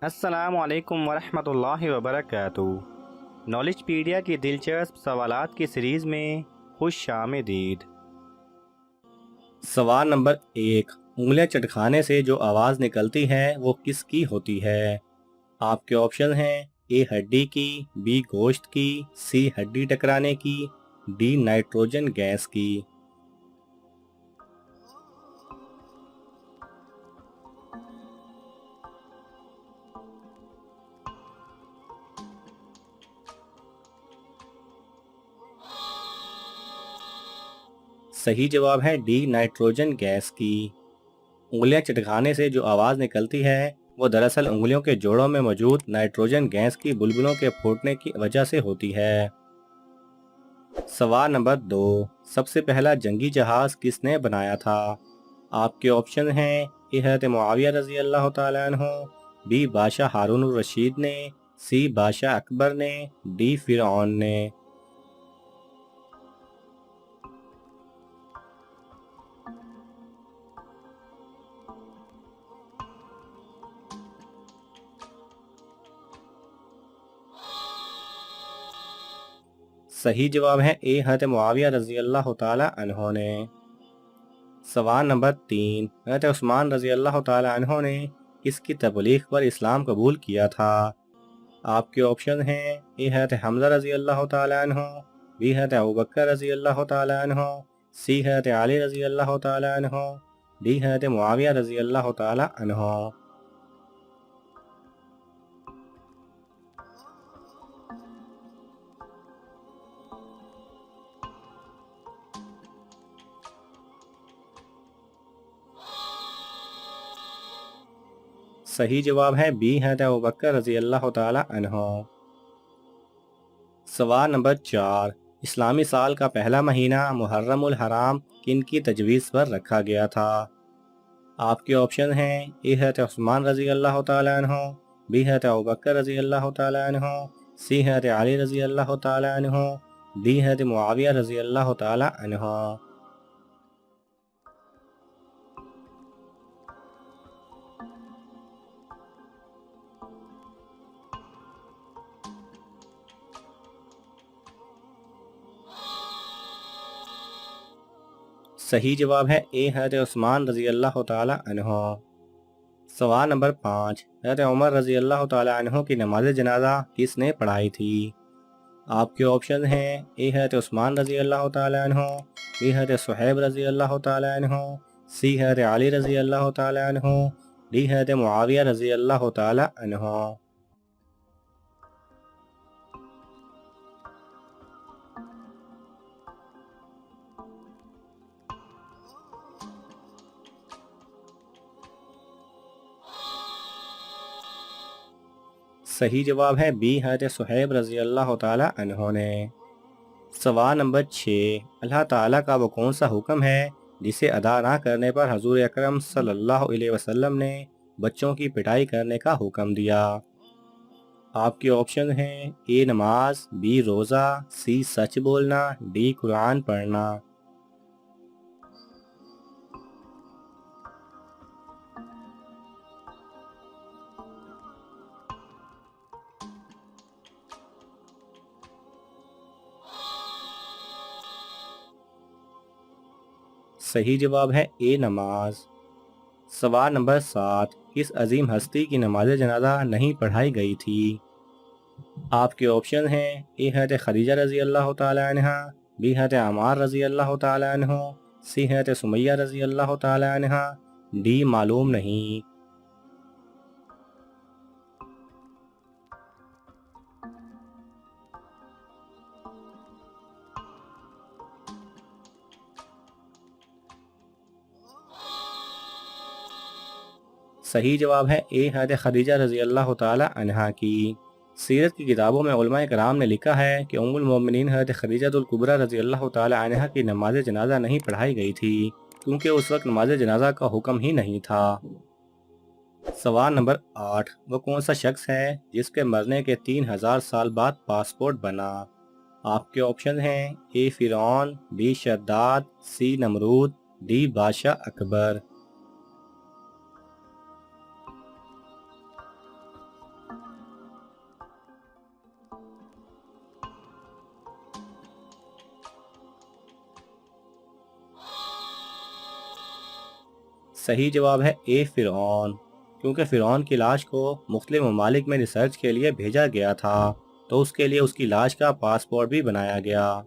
السلام علیکم ورحمۃ اللہ وبرکاتہ۔ نالج پیڈیا کی دلچسپ سوالات کی سیریز میں خوش آمدید۔ سوال نمبر 1، انگلیاں چٹکانے سے جو آواز نکلتی ہے وہ کس کی ہوتی ہے؟ آپ کے آپشن ہیں: اے ہڈی کی، بی گوشت کی، سی ہڈی ٹکرانے کی، ڈی نائٹروجن گیس کی۔ صحیح جواب ہے ڈی نائٹروجن گیس کی۔ انگلیاں چٹکانے سے جو آواز نکلتی ہے وہ دراصل انگلیوں کے جوڑوں میں موجود نائٹروجن گیس کی بلبلوں کے پھوٹنے کی وجہ سے ہوتی ہے۔ سوال نمبر 2، سب سے پہلا جنگی جہاز کس نے بنایا تھا؟ آپ کے آپشن ہیں: اے حضرت معاویہ رضی اللہ تعالیٰ عنہ، بی بادشاہ ہارون الرشید نے، سی بادشاہ اکبر نے، ڈی فرعون نے۔ صحیح جواب ہے اے حضرت معاویہ رضی اللہ تعالیٰ عنہ نے۔ سوال نمبر 3، حضرت عثمان رضی اللہ تعالیٰ عنہ نے کس کی تبلیغ پر اسلام قبول کیا تھا؟ آپ کے آپشن ہیں: اے حضرت حمزہ رضی اللہ تعالیٰ عنہ، بی حضرت ابوبکر رضی اللہ تعالیٰ عنہ، سی حضرت علی رضی اللہ تعالیٰ عنہ، ڈی حضرت معاویہ رضی اللہ تعالیٰ عنہ۔ صحیح جواب ہے بی حضرت ابوبکر رضی اللہ تعالیٰ عنہ۔ سوال نمبر 4، اسلامی سال کا پہلا مہینہ محرم الحرام کن کی تجویز پر رکھا گیا تھا؟ آپ کے آپشن ہیں: اے حضرت عثمان رضی اللہ تعالیٰ عنہ، بی حضرت ابوبکر رضی اللہ تعالیٰ عنہ، سی حضرت علی رضی اللہ تعالیٰ عنہ، ڈی حضرت معاویہ رضی اللہ تعالیٰ عنہ۔ صحیح جواب ہے اے حضرت عثمان رضی اللہ تعالیٰ عنہ۔ سوال نمبر 5، حضرت عمر رضی اللہ تعالیٰ عنہ کی نماز جنازہ کس نے پڑھائی تھی؟ آپ کے آپشن ہیں: اے حضرت عثمان رضی اللہ تعالیٰ عنہ، بی حضرت صہیب رضی اللہ تعالیٰ عنہ، سی حضرت علی رضی اللہ تعالیٰ عنہ، ڈی حضرت معاویہ رضی اللہ تعالیٰ عنہ۔ صحیح جواب ہے بی حضرت صہیب رضی اللہ تعالیٰ عنہ نے۔ سوال نمبر 6، اللہ تعالیٰ کا وہ کون سا حکم ہے جسے ادا نہ کرنے پر حضور اکرم صلی اللہ علیہ وسلم نے بچوں کی پٹائی کرنے کا حکم دیا؟ آپ کے آپشن ہیں: اے نماز، بی روزہ، سی سچ بولنا، ڈی قرآن پڑھنا۔ صحیح جواب ہے اے نماز۔ سوال نمبر 7، کس عظیم ہستی کی نماز جنازہ نہیں پڑھائی گئی تھی؟ آپ کے آپشن ہیں: اے حضرت خدیجہ رضی اللہ تعالیٰ عنہ، بی حضرت عمار رضی اللہ تعالیٰ عنہ، سی حضرت سمیہ رضی اللہ تعالیٰ عنہ، ڈی معلوم نہیں۔ صحیح جواب ہے اے حضرت خدیجہ رضی اللہ تعالیٰ عنہ کی۔ سیرت کی کتابوں میں علماء کرام نے لکھا ہے کہ ام المومنین حضرت خدیجہ الکبریٰ رضی اللہ تعالیٰ عنہ کی نماز جنازہ نہیں پڑھائی گئی تھی کیونکہ اس وقت نماز جنازہ کا حکم ہی نہیں تھا۔ سوال نمبر 8، وہ کون سا شخص ہے جس کے مرنے کے 3000 سال بعد پاسپورٹ بنا؟ آپ کے آپشن ہیں: اے فرعون، be Shaddad, C Nimrod, D بادشاہ اکبر۔ صحیح جواب ہے اے فرعون، کیونکہ فرعون کی لاش کو مختلف ممالک میں ریسرچ کے لیے بھیجا گیا تھا تو اس کے لیے اس کی لاش کا پاسپورٹ بھی بنایا گیا۔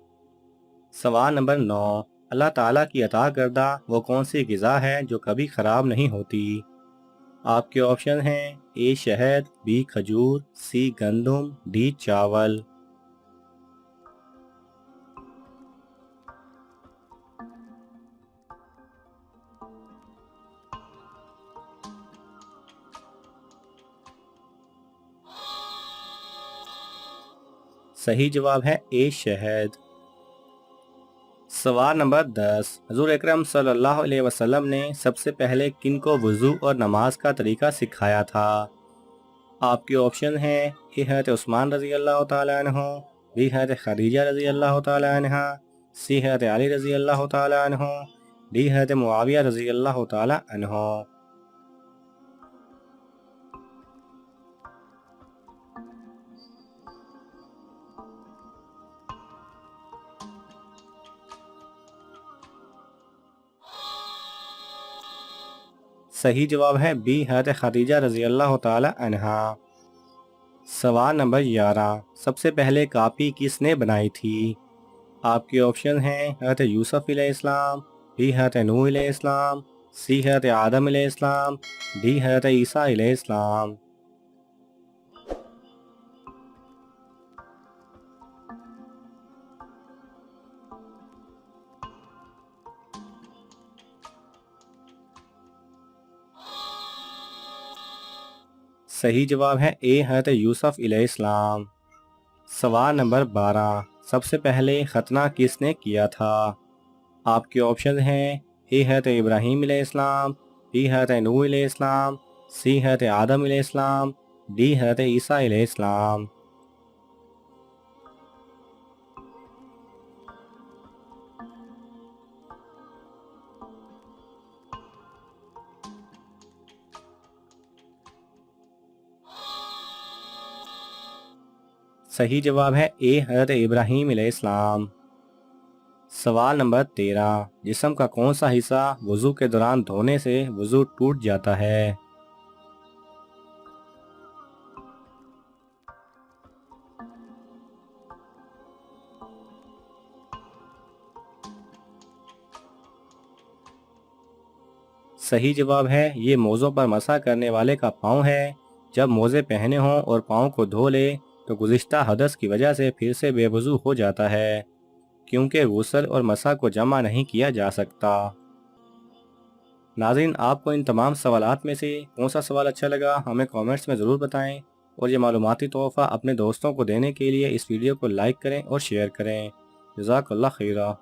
سوال نمبر 9، اللہ تعالیٰ کی عطا کردہ وہ کون سی غذا ہے جو کبھی خراب نہیں ہوتی؟ آپ کے آپشن ہیں اے شہد، بی کھجور، سی گندم، ڈی چاول۔ صحیح جواب ہے اے شہد۔ سوال نمبر 10، حضور اکرم صلی اللہ علیہ وسلم نے سب سے پہلے کن کو وضو اور نماز کا طریقہ سکھایا تھا؟ آپ کے آپشن ہیں اے حضرت عثمان رضی اللہ تعالیٰ عنہ، بی حضرت خدیجہ رضی اللہ تعالیٰ عنہ، سی حضرت علی رضی اللہ تعالیٰ عنہ، ڈی حضرت معاویہ رضی اللہ تعالیٰ عنہ۔ صحیح جواب ہے بی حضرت خدیجہ رضی اللہ تعالی عنہا۔ سوال نمبر 11، سب سے پہلے کاپی کس نے بنائی تھی؟ آپ کے آپشن ہیں حضرت یوسف علیہ السلام، بی حضرت نوح علیہ السلام، سی حضرت آدم علیہ السلام، ڈی حضرت عیسیٰ علیہ السلام۔ صحیح جواب ہے اے حضرت یوسف علیہ السلام۔ سوال نمبر 12، سب سے پہلے ختنہ کس نے کیا تھا؟ آپ کے آپشن ہیں اے حضرت ابراہیم علیہ السلام، بی حضرت نوح علیہ السلام، سی حضرت آدم علیہ السلام، ڈی حضرت عیسیٰ علیہ السلام۔ صحیح جواب ہے اے حضرت ابراہیم علیہ السلام۔ سوال نمبر 13، جسم کا کون سا حصہ وضو کے دوران دھونے سے وضو ٹوٹ جاتا ہے؟ صحیح جواب ہے یہ موزوں پر مسح کرنے والے کا پاؤں ہے۔ جب موزے پہنے ہوں اور پاؤں کو دھو لے تو گزشتہ حدث کی وجہ سے پھر سے بے وضو ہو جاتا ہے، کیونکہ غسل اور مسح کو جمع نہیں کیا جا سکتا۔ ناظرین، آپ کو ان تمام سوالات میں سے کون سا سوال اچھا لگا ہمیں کامنٹس میں ضرور بتائیں، اور یہ معلوماتی تحفہ اپنے دوستوں کو دینے کے لیے اس ویڈیو کو لائک کریں اور شیئر کریں۔ جزاک اللہ خیرہ۔